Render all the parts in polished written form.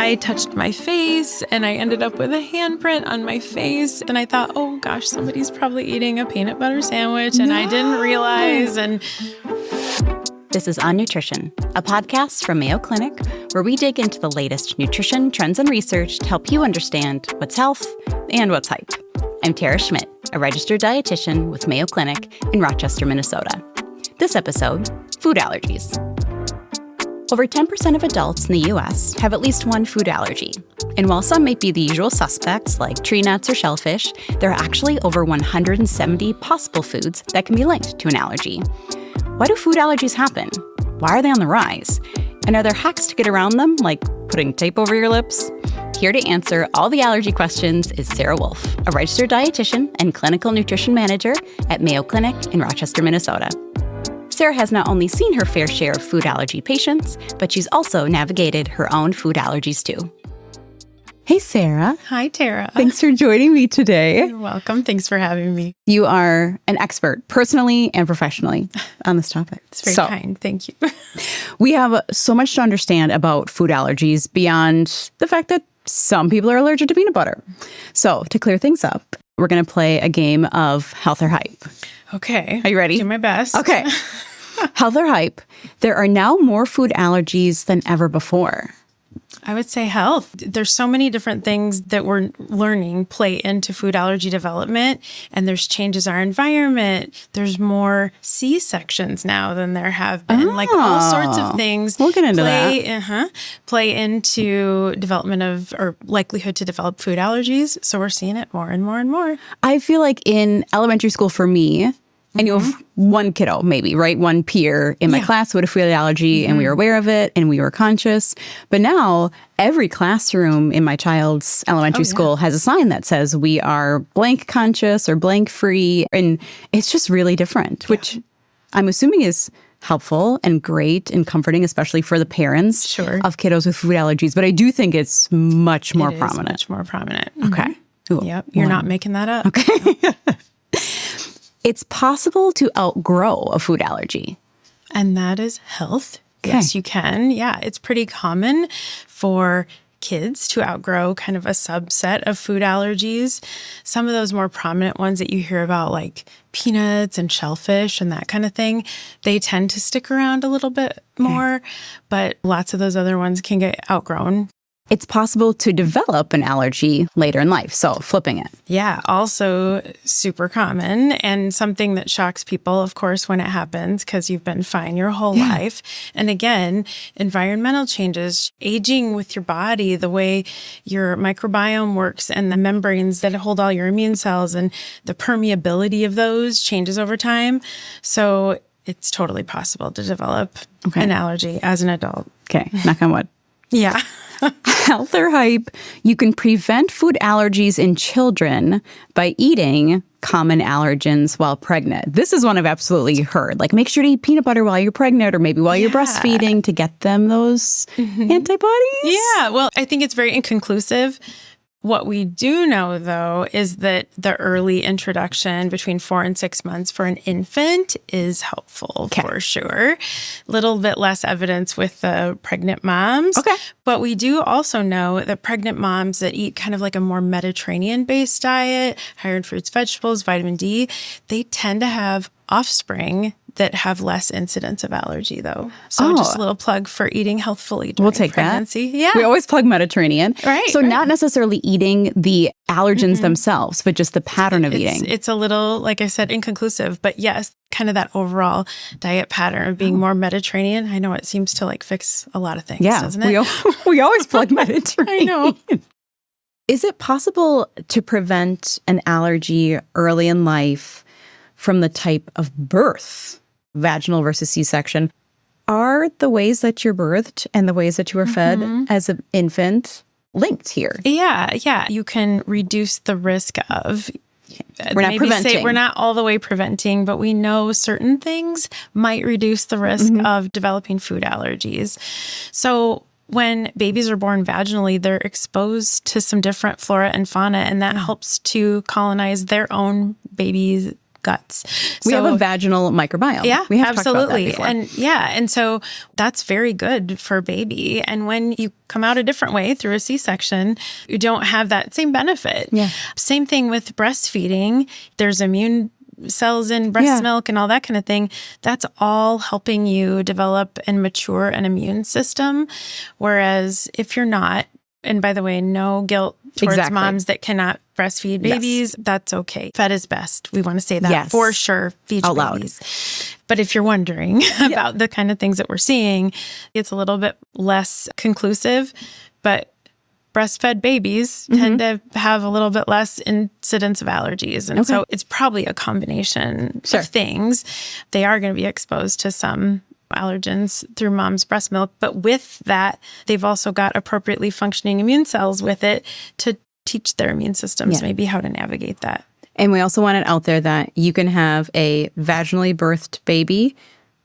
I touched my face and I ended up with a handprint on my face. And I thought, oh gosh, somebody's probably eating a peanut butter sandwich and I didn't realize. And this is On Nutrition, a podcast from Mayo Clinic where we dig into the latest nutrition trends and research to help you understand what's health and what's hype. I'm Tara Schmidt, a registered dietitian with Mayo Clinic in Rochester, Minnesota. This episode, food allergies. Over 10% of adults in the U.S. have at least one food allergy. And while some may be the usual suspects like tree nuts or shellfish, there are actually over 170 possible foods that can be linked to an allergy. Why do food allergies happen? Why are they on the rise? And are there hacks to get around them, like putting tape over your lips? Here to answer all the allergy questions is Sara Wolf, a registered dietitian and clinical nutrition manager at Mayo Clinic in Rochester, Minnesota. Sara has not only seen her fair share of food allergy patients, but she's also navigated her own food allergies too. Hey, Sara. Hi, Tara. Thanks for joining me today. You're welcome. Thanks for having me. You are an expert, personally and professionally, on this topic. It's very kind. Thank you. We have so much to understand about food allergies beyond the fact that some people are allergic to peanut butter. So to clear things up, we're going to play a game of health or hype. Okay. Are you ready? Do my best. Okay. Health or hype. There are now more food allergies than ever before. I would say health. There's so many different things that we're learning play into food allergy development, and there's changes our environment. There's more C-sections now than there have been. Like all sorts of things we'll get into that. Play into development of or likelihood to develop food allergies. So we're seeing it more and more and more. I feel like in elementary school for me, and you have one kiddo, maybe, right? One peer in my class with a food allergy, and we were aware of it, and we were conscious. But now, every classroom in my child's elementary school has a sign that says we are blank conscious or blank free, and it's just really different, which I'm assuming is helpful and great and comforting, especially for the parents of kiddos with food allergies. But I do think it's much more prominent. Much more prominent. Okay. Cool. Yep. You're not making that up. Okay. It's possible to outgrow a food allergy. And that is health. Okay. Yes, you can. Yeah, it's pretty common for kids to outgrow kind of a subset of food allergies. Some of those more prominent ones that you hear about, like peanuts and shellfish and that kind of thing, they tend to stick around a little bit more, but lots of those other ones can get outgrown. It's possible to develop an allergy later in life, so flipping it. Yeah, also super common and something that shocks people, of course, when it happens because you've been fine your whole life. And again, environmental changes, aging with your body, the way your microbiome works and the membranes that hold all your immune cells and the permeability of those changes over time. So it's totally possible to develop an allergy as an adult. Okay, knock on wood. Yeah. Health or hype, you can prevent food allergies in children by eating common allergens while pregnant. This is one I've absolutely heard. Like, make sure to eat peanut butter while you're pregnant or maybe while you're breastfeeding to get them those antibodies. Yeah, well, I think it's very inconclusive. What we do know, though, is that the early introduction between 4 and 6 months for an infant is helpful for sure. Little bit less evidence with the pregnant moms. Okay. But we do also know that pregnant moms that eat kind of like a more Mediterranean-based diet, higher in fruits, vegetables, vitamin D, they tend to have offspring that have less incidence of allergy, though. So just a little plug for eating healthfully during pregnancy. That. Yeah. We always plug Mediterranean. Right. So not necessarily eating the allergens themselves, but just the pattern of eating. It's a little, like I said, inconclusive. But yes, kind of that overall diet pattern of being more Mediterranean. I know it seems to like fix a lot of things, doesn't it? We always plug Mediterranean. I know. Is it possible to prevent an allergy early in life from the type of birth? Vaginal versus C-section. Are the ways that you're birthed and the ways that you were fed as an infant linked here? Yeah. You can reduce the risk of... We're not preventing. We're not all the way preventing, but we know certain things might reduce the risk of developing food allergies. So when babies are born vaginally, they're exposed to some different flora and fauna, and that helps to colonize their own baby's guts. We have a vaginal microbiome. Yeah, we have absolutely. Talked about that before. And so that's very good for baby. And when you come out a different way through a C-section, you don't have that same benefit. Yeah. Same thing with breastfeeding. There's immune cells in breast milk and all that kind of thing. That's all helping you develop and mature an immune system. Whereas if you're not, and by the way, no guilt towards moms that cannot breastfeed babies. Yes. That's okay. Fed is best. We want to say that for sure. Feed your babies. But if you're wondering about the kind of things that we're seeing, it's a little bit less conclusive, but breastfed babies tend to have a little bit less incidence of allergies. And so it's probably a combination of things. They are going to be exposed to some allergens through mom's breast milk. But with that, they've also got appropriately functioning immune cells with it to teach their immune systems maybe how to navigate that. And we also want it out there that you can have a vaginally birthed baby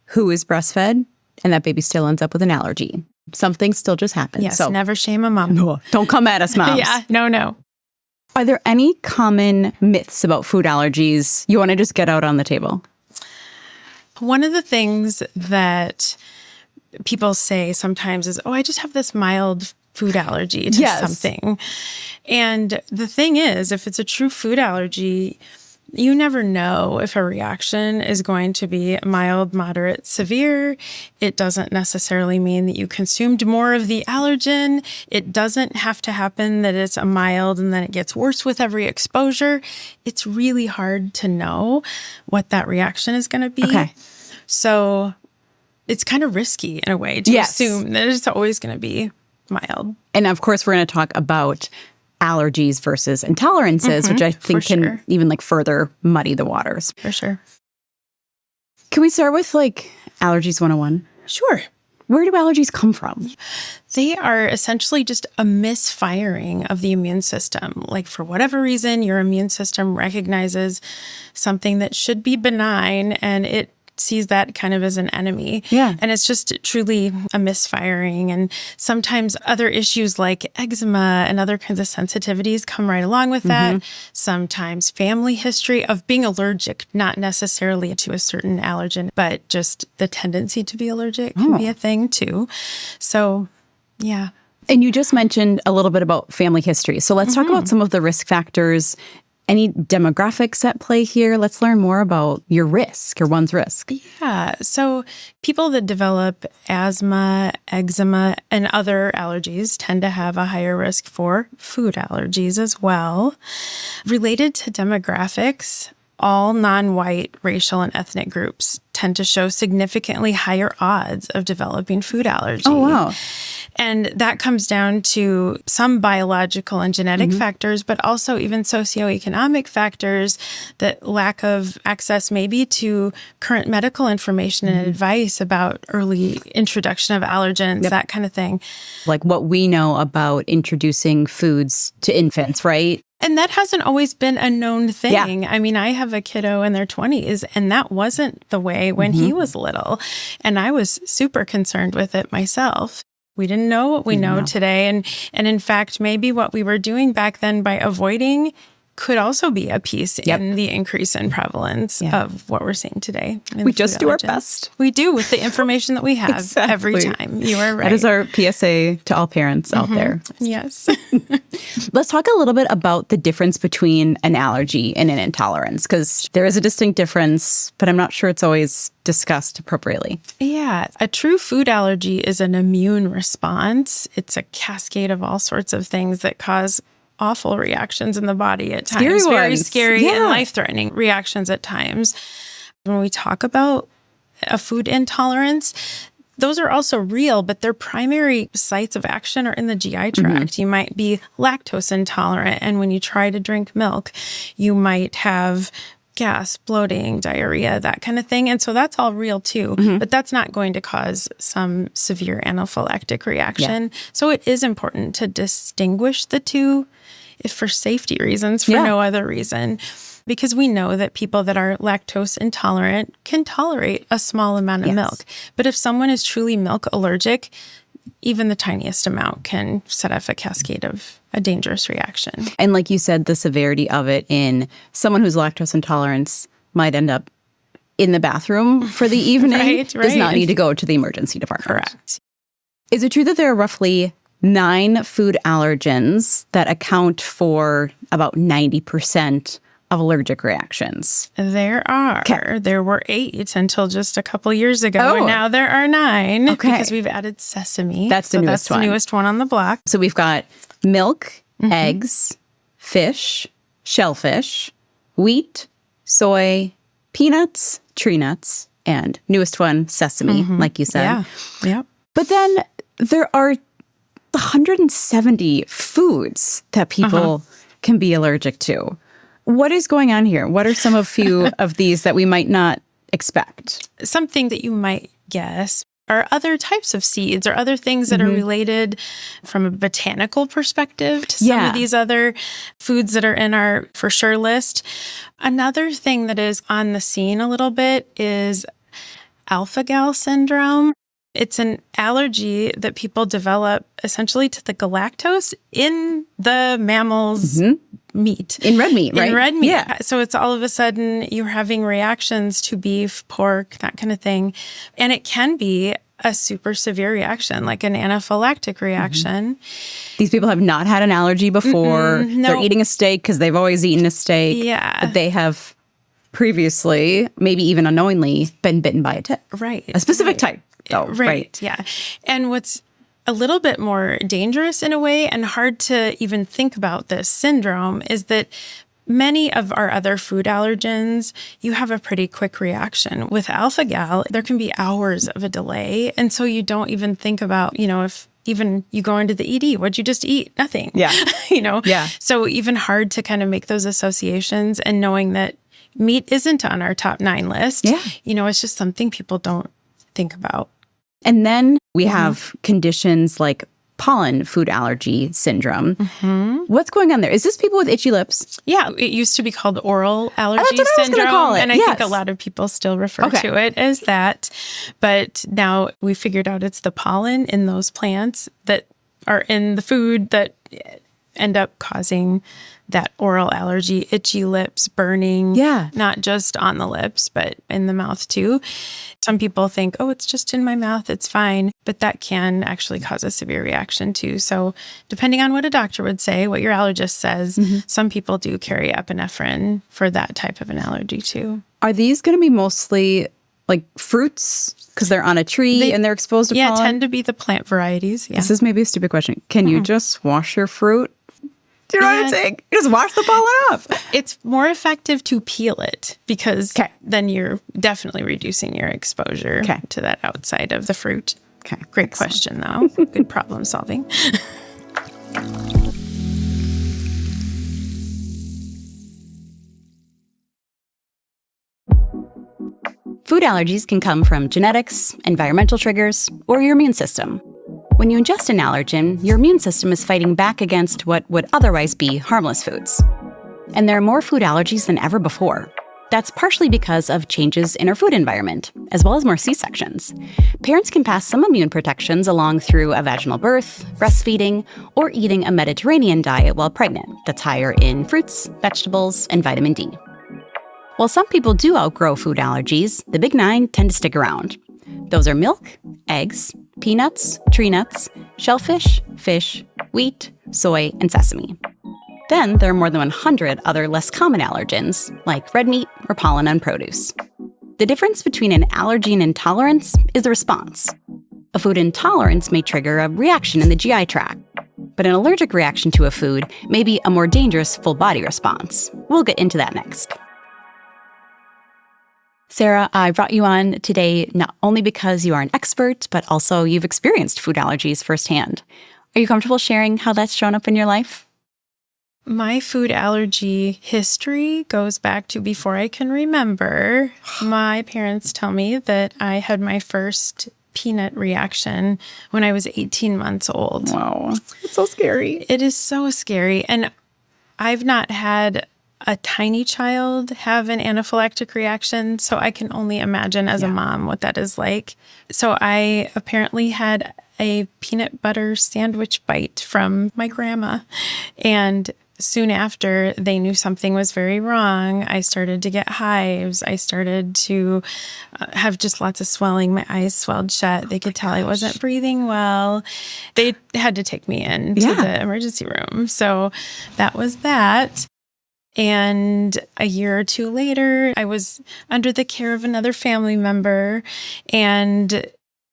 who is breastfed, and that baby still ends up with an allergy. Something still just happens. Yes, so never shame a mom. No, don't come at us, moms. No. Are there any common myths about food allergies you want to just get out on the table? One of the things that people say sometimes is, I just have this mild food allergy to something. And the thing is, if it's a true food allergy, you never know if a reaction is going to be mild, moderate, severe. It doesn't necessarily mean that you consumed more of the allergen. It doesn't have to happen that it's a mild and then it gets worse with every exposure. It's really hard to know what that reaction is going to be. Okay. So it's kind of risky in a way to assume that it's always going to be mild. And of course, we're going to talk about allergies versus intolerances, which I think can even further muddy the waters. For sure. Can we start with allergies 101? Sure. Where do allergies come from? They are essentially just a misfiring of the immune system. For whatever reason, your immune system recognizes something that should be benign and it sees that kind of as an enemy. Yeah. And it's just truly a misfiring. And sometimes other issues like eczema and other kinds of sensitivities come right along with that. Sometimes family history of being allergic, not necessarily to a certain allergen, but just the tendency to be allergic can be a thing too. So, yeah. And you just mentioned a little bit about family history. So let's talk about some of the risk factors. Any demographics at play here? Let's learn more about your one's risk. Yeah. So people that develop asthma, eczema, and other allergies tend to have a higher risk for food allergies as well. Related to demographics, all non-white racial and ethnic groups tend to show significantly higher odds of developing food allergy. Oh, wow. And that comes down to some biological and genetic factors, but also even socioeconomic factors, that lack of access maybe to current medical information and advice about early introduction of allergens, that kind of thing. Like what we know about introducing foods to infants, right? And that hasn't always been a known thing. Yeah. I mean, I have a kiddo in their 20s, and that wasn't the way when he was little. And I was super concerned with it myself. We didn't know what we know today. And in fact, maybe what we were doing back then by avoiding could also be a piece in the increase in prevalence of what we're seeing today. We just do our best. We do with the information that we have every time. You are right. That is our PSA to all parents out there. Yes. Let's talk a little bit about the difference between an allergy and an intolerance, because there is a distinct difference, but I'm not sure it's always discussed appropriately. Yeah. A true food allergy is an immune response. It's a cascade of all sorts of things that cause awful reactions in the body at times. Very scary and life-threatening reactions at times. When we talk about a food intolerance, those are also real, but their primary sites of action are in the GI tract. You might be lactose intolerant, and when you try to drink milk, you might have gas, bloating, diarrhea, that kind of thing. And so that's all real too, but that's not going to cause some severe anaphylactic reaction. Yeah. So it is important to distinguish the two, if for safety reasons, for no other reason, because we know that people that are lactose intolerant can tolerate a small amount of milk. But if someone is truly milk allergic, even the tiniest amount can set off a cascade of a dangerous reaction. And like you said, the severity of it in someone who's lactose intolerant might end up in the bathroom for the evening Right. does not need to go to the emergency department. Correct. Is it true that there are roughly 9 food allergens that account for about 90% of allergic reactions? There are. Okay. There were 8 until just a couple years ago, Oh. and now there are 9 Okay. because we've added sesame. That's the newest That's one. the newest one on the block. So we've got milk, eggs, fish, shellfish, wheat, soy, peanuts, tree nuts, and newest one, sesame, like you said. Yeah. Yep. But then there are 170 foods that people can be allergic to. What is going on here? What are some of few of these that we might not expect? Something that you might guess are other types of seeds or other things that are related from a botanical perspective to some of these other foods that are in our for sure list. Another thing that is on the scene a little bit is alpha-gal syndrome. It's an allergy that people develop essentially to the galactose in the mammal's meat. In red meat, right? In red meat. Yeah. So it's all of a sudden you're having reactions to beef, pork, that kind of thing. And it can be a super severe reaction, like an anaphylactic reaction. These people have not had an allergy before. no. They're eating a steak because they've always eaten a steak. Yeah. But they have previously, maybe even unknowingly, been bitten by a tick. Right. A specific type, though. Right. Yeah. And what's a little bit more dangerous in a way and hard to even think about this syndrome is that many of our other food allergens, you have a pretty quick reaction. With alpha-gal, there can be hours of a delay. And so you don't even think about, if even you go into the ED, what'd you just eat? Nothing. Yeah. Yeah. So even hard to kind of make those associations and knowing that meat isn't on our top 9 list. Yeah. It's just something people don't think about. And then we have conditions like pollen food allergy syndrome. What's going on there? Is this people with itchy lips? Yeah, it used to be called oral allergy That's what I was syndrome. gonna call it. And I think a lot of people still refer to it as that. But now we figured out it's the pollen in those plants that are in the food that end up causing that oral allergy, itchy lips, burning, not just on the lips, but in the mouth too. Some people think, oh, it's just in my mouth, it's fine. But that can actually cause a severe reaction too. So depending on what a doctor would say, what your allergist says, some people do carry epinephrine for that type of an allergy too. Are these going to be mostly like fruits because they're on a tree and they're exposed to pollen? Yeah, tend to be the plant varieties. Yeah. This is maybe a stupid question. Can you just wash your fruit? Do you know what I'm saying? You just wash the pollen off. It's more effective to peel it because then you're definitely reducing your exposure to that outside of the fruit. Okay. Great question, though. Good problem solving. Food allergies can come from genetics, environmental triggers, or your immune system. When you ingest an allergen, your immune system is fighting back against what would otherwise be harmless foods. And there are more food allergies than ever before. That's partially because of changes in our food environment, as well as more C-sections. Parents can pass some immune protections along through a vaginal birth, breastfeeding, or eating a Mediterranean diet while pregnant that's higher in fruits, vegetables, and vitamin D. While some people do outgrow food allergies, the big 9 tend to stick around. Those are milk, eggs, peanuts, tree nuts, shellfish, fish, wheat, soy, and sesame. Then there are more than 100 other less common allergens, like red meat or pollen on produce. The difference between an allergy and intolerance is the response. A food intolerance may trigger a reaction in the GI tract, but an allergic reaction to a food may be a more dangerous full-body response. We'll get into that next. Sara, I brought you on today not only because you are an expert, but also you've experienced food allergies firsthand. Are you comfortable sharing how that's shown up in your life? My food allergy history goes back to before I can remember. My parents tell me that I had my first peanut reaction when I was 18 months old. Wow, it's so scary. It is so scary. And I've not had a tiny child have an anaphylactic reaction, so I can only imagine as a mom what that is like. So I apparently had a peanut butter sandwich bite from my grandma. And soon after, they knew something was very wrong. I started to get hives. I started to have just lots of swelling. My eyes swelled shut. They could tell I wasn't breathing well. They had to take me in to the emergency room. So that was that. And a year or two later, I was under the care of another family member, and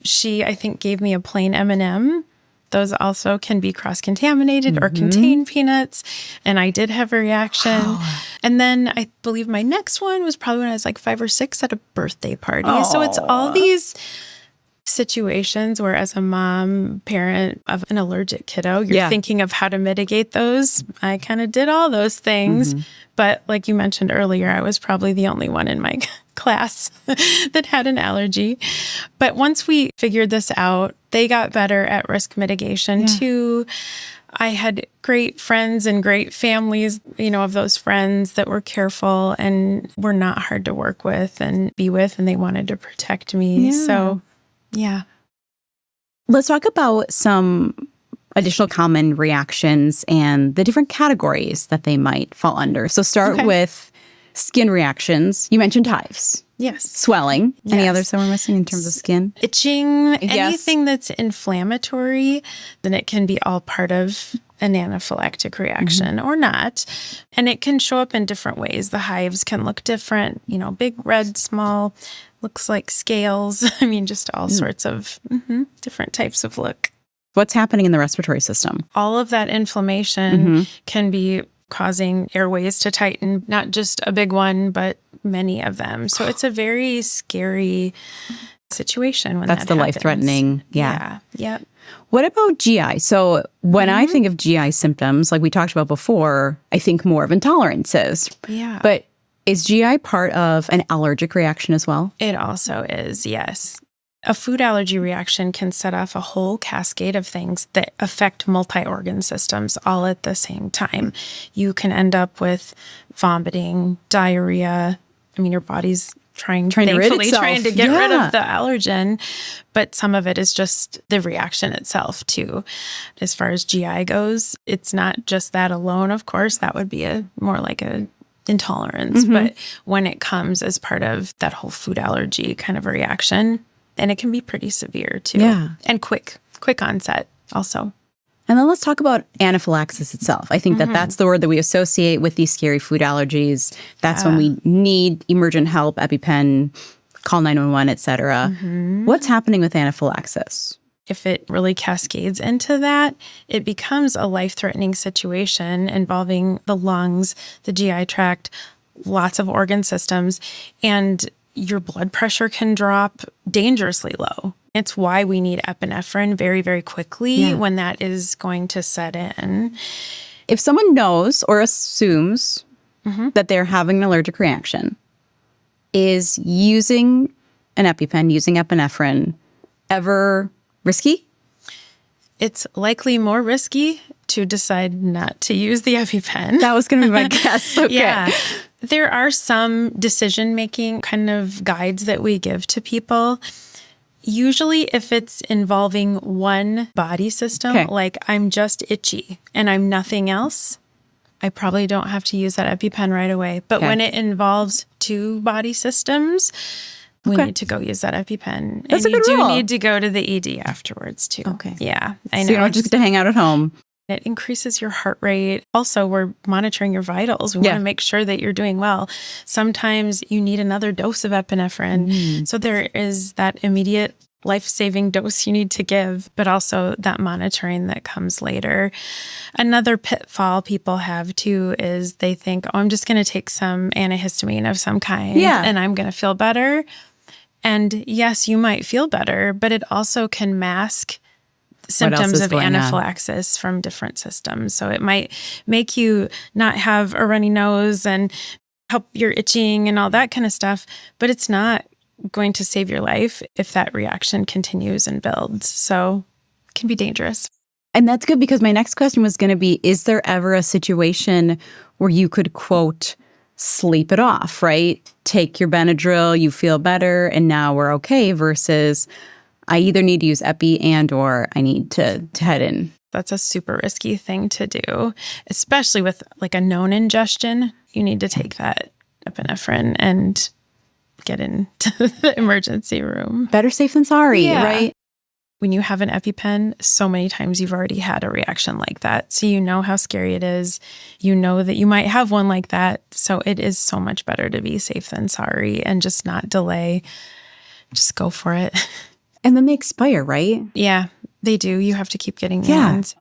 she, I think, gave me a plain M&M. Those also can be cross-contaminated or contain peanuts. And I did have a reaction. Wow. And then I believe my next one was probably when I was like 5 or 6 at a birthday party. Oh. So it's all these situations where, as a mom, parent of an allergic kiddo, you're thinking of how to mitigate those. I kind of did all those things. But like you mentioned earlier, I was probably the only one in my class that had an allergy. But once we figured this out, they got better at risk mitigation too. I had great friends and great families, of those friends that were careful and were not hard to work with and be with, and they wanted to protect me. Yeah. So, yeah. Let's talk about some additional common reactions and the different categories that they might fall under. So start with skin reactions. You mentioned hives. Yes. Swelling. Yes. Any others that we're missing in terms of skin? Itching. Anything that's inflammatory, then it can be all part of an anaphylactic reaction or not. And it can show up in different ways. The hives can look different, big, red, small, looks like scales. I mean, just all sorts of different types of look. What's happening in the respiratory system? All of that inflammation can be causing airways to tighten, not just a big one, but many of them. So it's a very scary situation when that's that the happens. Life-threatening. Yeah. Yep. What about GI? So when I think of GI symptoms, like we talked about before, I think more of intolerances. Yeah. But is GI part of an allergic reaction as well? It also is, yes. A food allergy reaction can set off a whole cascade of things that affect multi-organ systems all at the same time. You can end up with vomiting, diarrhea. I mean, your body's trying to get rid of the allergen, but some of it is just the reaction itself too. As far as GI goes, it's not just that alone, of course. That would be more like a intolerance. But when it comes as part of that whole food allergy kind of a reaction, and it can be pretty severe too. Yeah. And quick onset also. And then let's talk about anaphylaxis itself. I think that that's the word that we associate with these scary food allergies. That's when we need emergent help, EpiPen, call 911, et cetera. What's happening with anaphylaxis? If it really cascades into that, it becomes a life-threatening situation involving the lungs, the GI tract, lots of organ systems, and your blood pressure can drop dangerously low. It's why we need epinephrine very, very quickly when that is going to set in. If someone knows or assumes that they're having an allergic reaction, is using an EpiPen, using epinephrine, ever risky? It's likely more risky to decide not to use the EpiPen. That was going to be my guess. Okay. Yeah. There are some decision-making kind of guides that we give to people. Usually if it's involving one body system, like I'm just itchy and I'm nothing else, I probably don't have to use that EpiPen right away. But when it involves 2 body systems, we need to go use that EpiPen. That's and a good you do rule. need to go to the ED afterwards too. Okay. Yeah, I know. So you don't just get to hang out at home. It increases your heart rate. Also, we're monitoring your vitals. We want to make sure that you're doing well. Sometimes you need another dose of epinephrine. So there is that immediate life-saving dose you need to give, but also that monitoring that comes later. Another pitfall people have too is they think, oh, I'm just going to take some antihistamine of some kind and I'm going to feel better. And yes, you might feel better, but it also can mask symptoms of anaphylaxis from different systems. So it might make you not have a runny nose and help your itching and all that kind of stuff, but it's not going to save your life if that reaction continues and builds. So it can be dangerous. And that's good because my next question was going to be, is there ever a situation where you could, quote, sleep it off, right? Take your Benadryl, you feel better, and now we're okay, versus I either need to use Epi and or I need to head in That's a super risky thing to do, especially with like a known ingestion. You need to take that epinephrine and get into the emergency room. Better safe than sorry, right? When you have an EpiPen, so many times you've already had a reaction like that. So you know how scary it is. You know that you might have one like that. So it is so much better to be safe than sorry and just not delay. Just go for it. And then they expire, right? Yeah, they do. You have to keep getting new ones.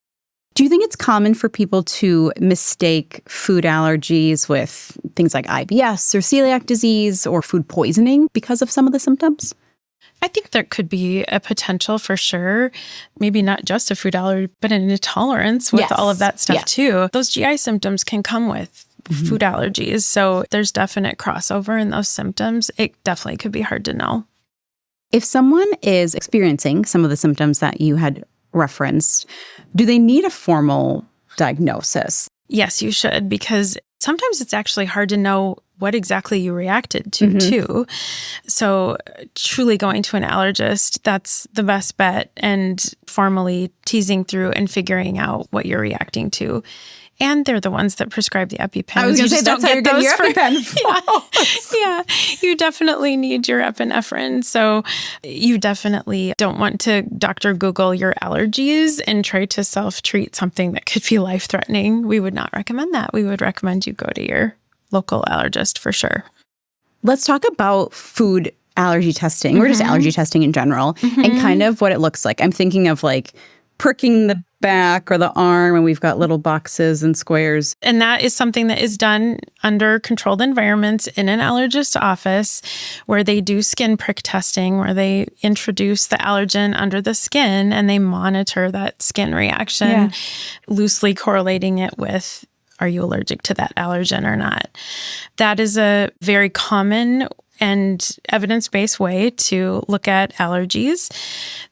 Do you think it's common for people to mistake food allergies with things like IBS or celiac disease or food poisoning because of some of the symptoms? I think there could be a potential for sure. Maybe not just a food allergy, but an intolerance with all of that stuff too. Those GI symptoms can come with food allergies. So there's definite crossover in those symptoms. It definitely could be hard to know. If someone is experiencing some of the symptoms that you had referenced, do they need a formal diagnosis? Yes, you should, because sometimes it's actually hard to know what exactly you reacted to, too. So truly going to an allergist, that's the best bet, and formally teasing through and figuring out what you're reacting to. And they're the ones that prescribe the EpiPens. I was going to say, that's how you're getting your EpiPen. Yeah, you definitely need your epinephrine. So you definitely don't want to Dr. Google your allergies and try to self-treat something that could be life-threatening. We would not recommend that. We would recommend you go to your local allergist for sure. Let's talk about food allergy testing or just allergy testing in general and kind of what it looks like. I'm thinking of like pricking the back or the arm, and we've got little boxes and squares. And that is something that is done under controlled environments in an allergist's office, where they do skin prick testing, where they introduce the allergen under the skin and they monitor that skin reaction, loosely correlating it with, are you allergic to that allergen or not? That is a very common and evidence-based way to look at allergies.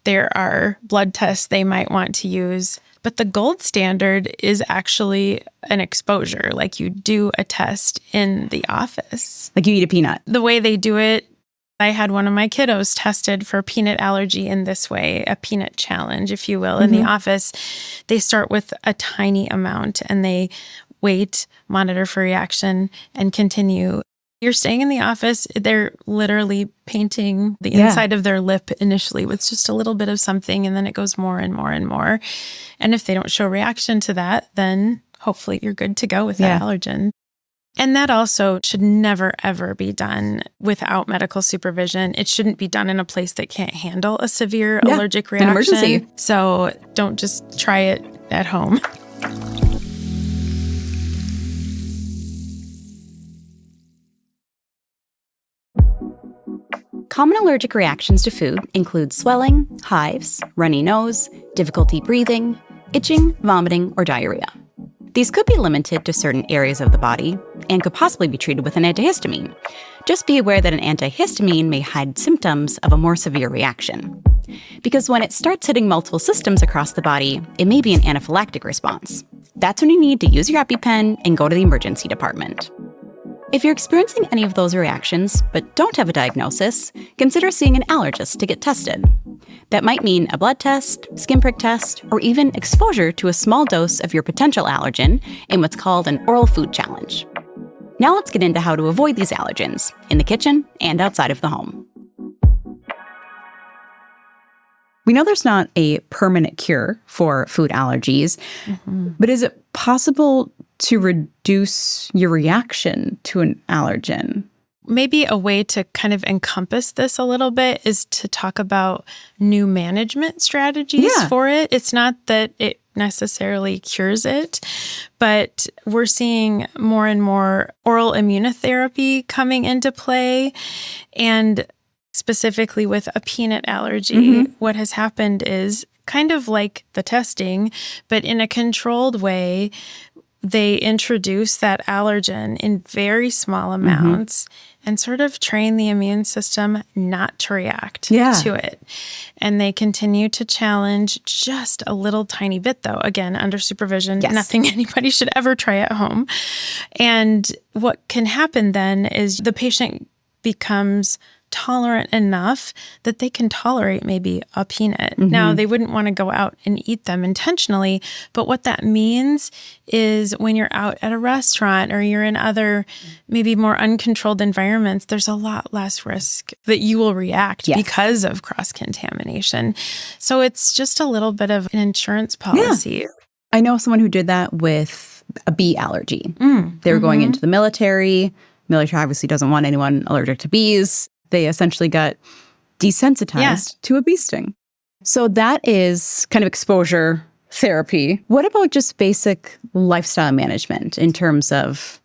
There are blood tests they might want to use, but the gold standard is actually an exposure, like you do a test in the office. Like you eat a peanut. The way they do it, I had one of my kiddos tested for peanut allergy in this way, a peanut challenge, if you will, in the office. They start with a tiny amount and they wait, monitor for reaction, and continue. You're staying in the office, they're literally painting the inside of their lip initially with just a little bit of something, and then it goes more and more and more. And if they don't show reaction to that, then hopefully you're good to go with that allergen. And that also should never, ever be done without medical supervision. It shouldn't be done in a place that can't handle a severe allergic reaction. An emergency. So don't just try it at home. Common allergic reactions to food include swelling, hives, runny nose, difficulty breathing, itching, vomiting, or diarrhea. These could be limited to certain areas of the body and could possibly be treated with an antihistamine. Just be aware that an antihistamine may hide symptoms of a more severe reaction. Because when it starts hitting multiple systems across the body, it may be an anaphylactic response. That's when you need to use your EpiPen and go to the emergency department. If you're experiencing any of those reactions but don't have a diagnosis, consider seeing an allergist to get tested. That might mean a blood test, skin prick test, or even exposure to a small dose of your potential allergen in what's called an oral food challenge. Now let's get into how to avoid these allergens in the kitchen and outside of the home. We know there's not a permanent cure for food allergies, but is it possible to reduce your reaction to an allergen? Maybe a way to kind of encompass this a little bit is to talk about new management strategies for it. It's not that it necessarily cures it, but we're seeing more and more oral immunotherapy coming into play. And specifically with a peanut allergy, what has happened is kind of like the testing, but in a controlled way, they introduce that allergen in very small amounts and sort of train the immune system not to react to it. And they continue to challenge just a little tiny bit, though, again, under supervision, nothing anybody should ever try at home. And what can happen then is the patient becomes tolerant enough that they can tolerate maybe a peanut. Now, they wouldn't want to go out and eat them intentionally, but what that means is when you're out at a restaurant or you're in other maybe more uncontrolled environments, there's a lot less risk that you will react because of cross-contamination. So it's just a little bit of an insurance policy. Yeah. I know someone who did that with a bee allergy. They were going into the military. Military obviously doesn't want anyone allergic to bees. They essentially got desensitized to a bee sting. So that is kind of exposure therapy. What about just basic lifestyle management in terms of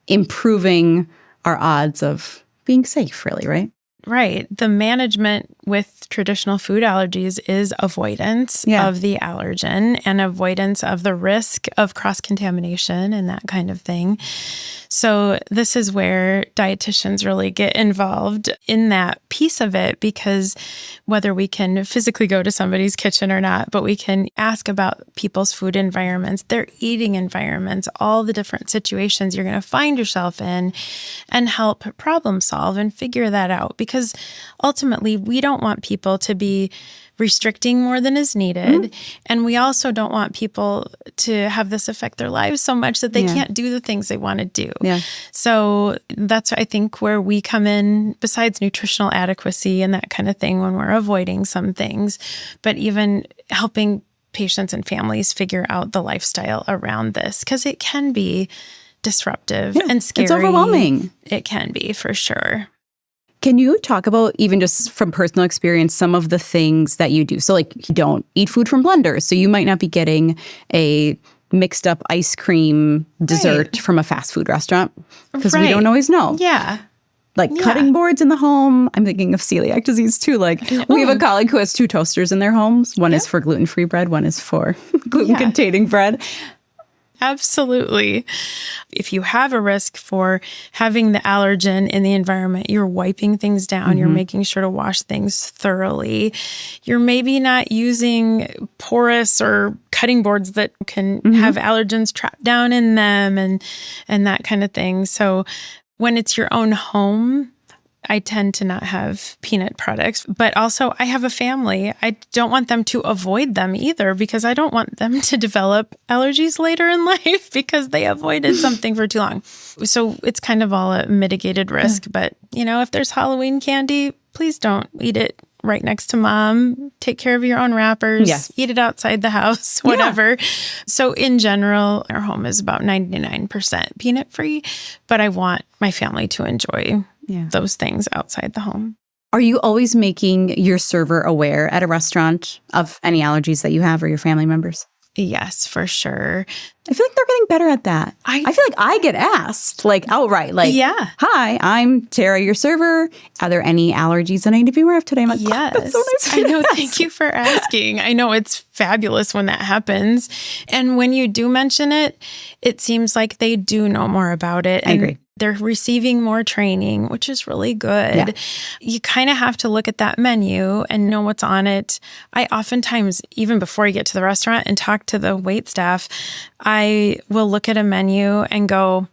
improving our odds of being safe, really, right? Right. The management with traditional food allergies is avoidance of the allergen and avoidance of the risk of cross-contamination and that kind of thing. So this is where dietitians really get involved in that piece of it, because whether we can physically go to somebody's kitchen or not, but we can ask about people's food environments, their eating environments, all the different situations you're going to find yourself in, and help problem solve and figure that out. Because ultimately, we don't want people to be restricting more than is needed. And we also don't want people to have this affect their lives so much that they can't do the things they want to do. So that's, I think, where we come in, besides nutritional adequacy and that kind of thing when we're avoiding some things, but even helping patients and families figure out the lifestyle around this, because it can be disruptive and scary. It's overwhelming. It can be, for sure. Can you talk about, even just from personal experience, some of the things that you do? So like, you don't eat food from blenders, so you might not be getting a mixed up ice cream dessert from a fast food restaurant, because we don't always know. Like cutting boards in the home. I'm thinking of celiac disease too. Like we have a colleague who has 2 toasters in their homes. One is for gluten-free bread. One is for gluten-containing bread. Absolutely. If you have a risk for having the allergen in the environment, you're wiping things down, you're making sure to wash things thoroughly. You're maybe not using porous or cutting boards that can have allergens trapped down in them and that kind of thing. So when it's your own home, I tend to not have peanut products, but also I have a family. I don't want them to avoid them either, because I don't want them to develop allergies later in life because they avoided something for too long. So it's kind of all a mitigated risk. But, if there's Halloween candy, please don't eat it right next to mom. Take care of your own wrappers. Eat it outside the house, whatever. So in general, our home is about 99% peanut free, but I want my family to enjoy those things outside the home. Are you always making your server aware at a restaurant of any allergies that you have or your family members? Yes, for sure. I feel like they're getting better at that. I feel like I get asked, like, outright, like, hi, I'm Tara, your server. Are there any allergies that I need to be aware of today? I'm like, that's so nice. I know. Thank you for asking. I know it's fabulous when that happens. And when you do mention it, it seems like they do know more about it. I agree. They're receiving more training, which is really good. You kind of have to look at that menu and know what's on it. I oftentimes, even before you get to the restaurant and talk to the wait staff, I will look at a menu and go,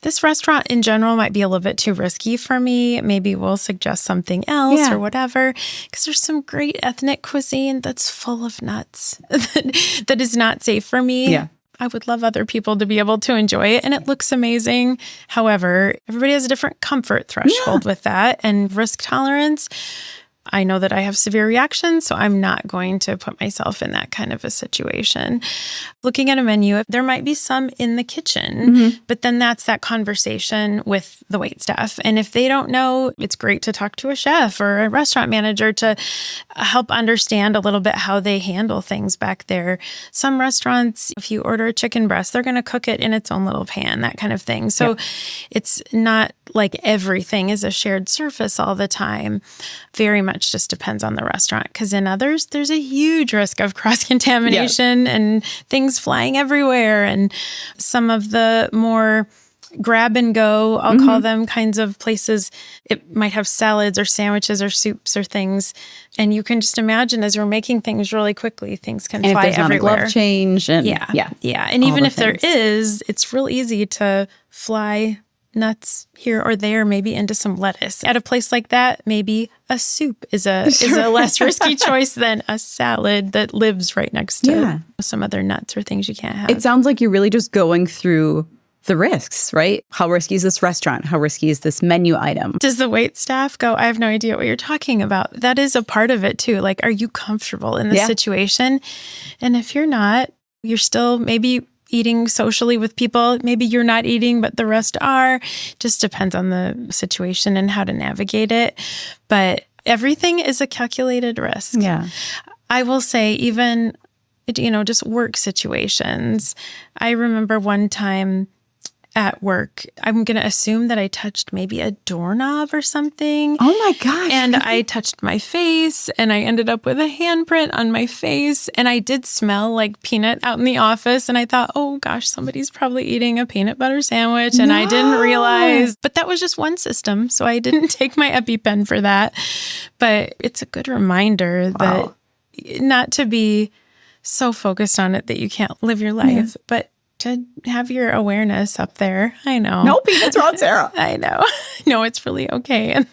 this restaurant in general might be a little bit too risky for me. Maybe we'll suggest something else or whatever. Because there's some great ethnic cuisine that's full of nuts that is not safe for me. I would love other people to be able to enjoy it, and it looks amazing. However, everybody has a different comfort threshold with that and risk tolerance. I know that I have severe reactions, so I'm not going to put myself in that kind of a situation. Looking at a menu, there might be some in the kitchen, but then that's that conversation with the wait staff. And if they don't know, it's great to talk to a chef or a restaurant manager to help understand a little bit how they handle things back there. Some restaurants, if you order a chicken breast, they're going to cook it in its own little pan, that kind of thing. So it's not like everything is a shared surface all the time. Very much just depends on the restaurant, because in others, there's a huge risk of cross-contamination and things flying everywhere. And some of the more grab and go, I'll call them, kinds of places, it might have salads or sandwiches or soups or things. And you can just imagine, as we're making things really quickly, things can fly if there's everywhere. Not a glove change. And And even if there is, it's real easy to fly nuts here or there, maybe into some lettuce. At a place like that, maybe a soup is a less risky choice than a salad that lives right next to some other nuts or things you can't have. It sounds like you're really just going through the risks, right? How risky is this restaurant? How risky is this menu item? Does the wait staff go, I have no idea what you're talking about? That is a part of it too. Like, are you comfortable in this situation? And if you're not, you're still maybe eating socially with people. Maybe you're not eating, but the rest are. Just depends on the situation and how to navigate it. But everything is a calculated risk. Yeah. I will say even, just work situations. I remember one time at work, I'm going to assume that I touched maybe a doorknob or something. Oh my gosh. And I touched my face and I ended up with a handprint on my face. And I did smell like peanut out in the office. And I thought, oh gosh, somebody's probably eating a peanut butter sandwich. And I didn't realize. But that was just one system. So I didn't take my EpiPen for that. But it's a good reminder that not to be so focused on it that you can't live your life, but to have your awareness up there. I know. No peanuts wrong, Sara. I know. No, it's really okay.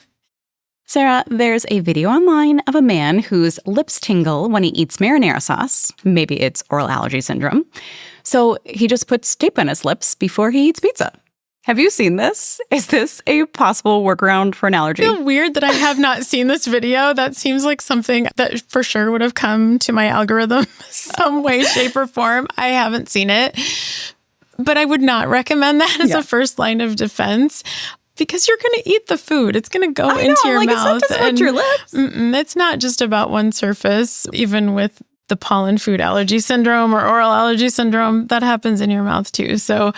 Sara, there's a video online of a man whose lips tingle when he eats marinara sauce. Maybe it's oral allergy syndrome. So he just puts tape on his lips before he eats pizza. Have you seen this? Is this a possible workaround for an allergy? I feel weird that I have not seen this video. That seems like something that for sure would have come to my algorithm some way, shape, or form. I haven't seen it. But I would not recommend that as a first line of defense because you're going to eat the food. It's going to go into your mouth. It's not just your lips. It's not just about one surface, even with the pollen food allergy syndrome or oral allergy syndrome, that happens in your mouth too. So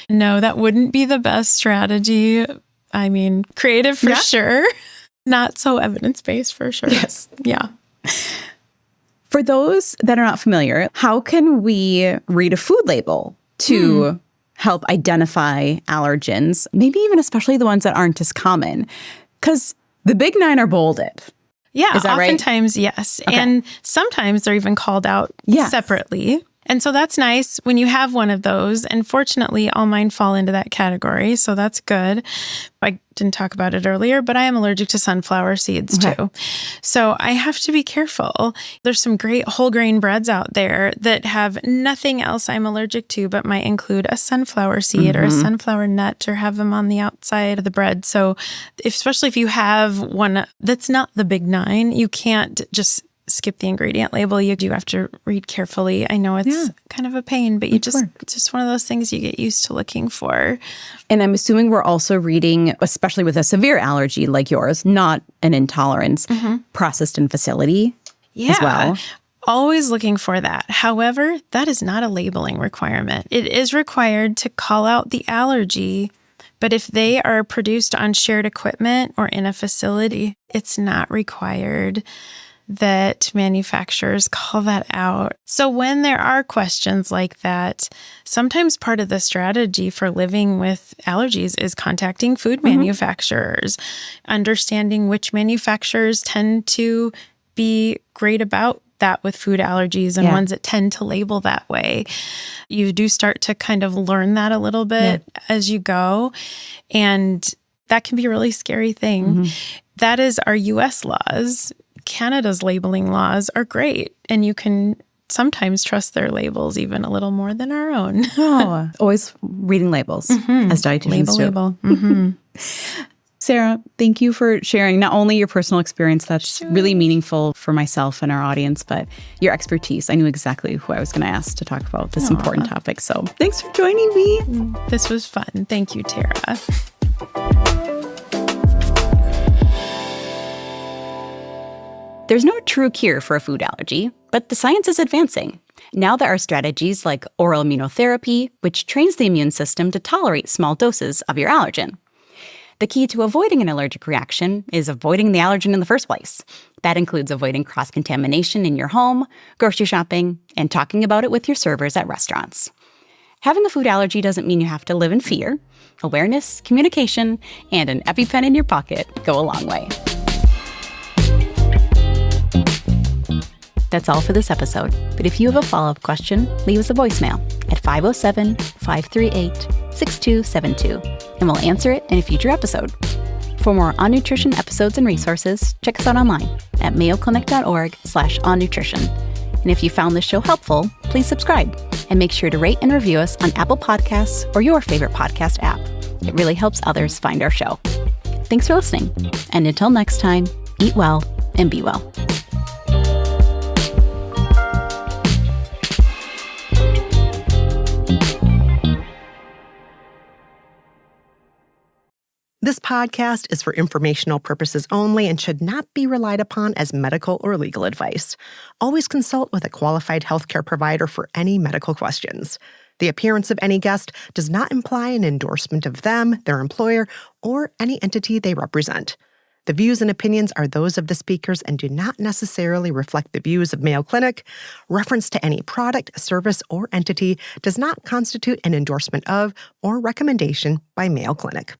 no, that wouldn't be the best strategy. I mean, creative for sure. Not so evidence-based for sure. Yes. Yeah. For those that are not familiar, how can we read a food label to help identify allergens? Maybe even especially the ones that aren't as common. Because the big 9 are bolded. Yeah, is that oftentimes, yes. Okay. And sometimes they're even called out separately. And so that's nice when you have one of those. And fortunately, all mine fall into that category. So that's good. I didn't talk about it earlier, but I am allergic to sunflower seeds too. So I have to be careful. There's some great whole grain breads out there that have nothing else I'm allergic to, but might include a sunflower seed or a sunflower nut or have them on the outside of the bread. So especially if you have one that's not the big 9, you can't just skip the ingredient label. You do have to read carefully. I know it's kind of a pain, but it's just one of those things you get used to looking for. And I'm assuming we're also reading, especially with a severe allergy like yours, not an intolerance, processed in facility as well. Always looking for that. However, that is not a labeling requirement. It is required to call out the allergy, but if they are produced on shared equipment or in a facility, it's not required that manufacturers call that out. So when there are questions like that, sometimes part of the strategy for living with allergies is contacting food manufacturers, understanding which manufacturers tend to be great about that with food allergies and ones that tend to label that way. You do start to kind of learn that a little bit as you go. And that can be a really scary thing. That is our U.S. laws. Canada's labeling laws are great, and you can sometimes trust their labels even a little more than our own. Always reading labels as dietitians Label. Sara, thank you for sharing not only your personal experience that's really meaningful for myself and our audience, but your expertise. I knew exactly who I was going to ask to talk about this important topic. So thanks for joining me. This was fun. Thank you, Tara. There's no true cure for a food allergy, but the science is advancing. Now there are strategies like oral immunotherapy, which trains the immune system to tolerate small doses of your allergen. The key to avoiding an allergic reaction is avoiding the allergen in the first place. That includes avoiding cross-contamination in your home, grocery shopping, and talking about it with your servers at restaurants. Having a food allergy doesn't mean you have to live in fear. Awareness, communication, and an EpiPen in your pocket go a long way. That's all for this episode. But if you have a follow-up question, leave us a voicemail at 507-538-6272. and we'll answer it in a future episode. For more On Nutrition episodes and resources, check us out online at mayoclinic.org/onnutrition. And if you found this show helpful, please subscribe and make sure to rate and review us on Apple Podcasts or your favorite podcast app. It really helps others find our show. Thanks for listening. And until next time, eat well and be well. This podcast is for informational purposes only and should not be relied upon as medical or legal advice. Always consult with a qualified healthcare provider for any medical questions. The appearance of any guest does not imply an endorsement of them, their employer, or any entity they represent. The views and opinions are those of the speakers and do not necessarily reflect the views of Mayo Clinic. Reference to any product, service, or entity does not constitute an endorsement of or recommendation by Mayo Clinic.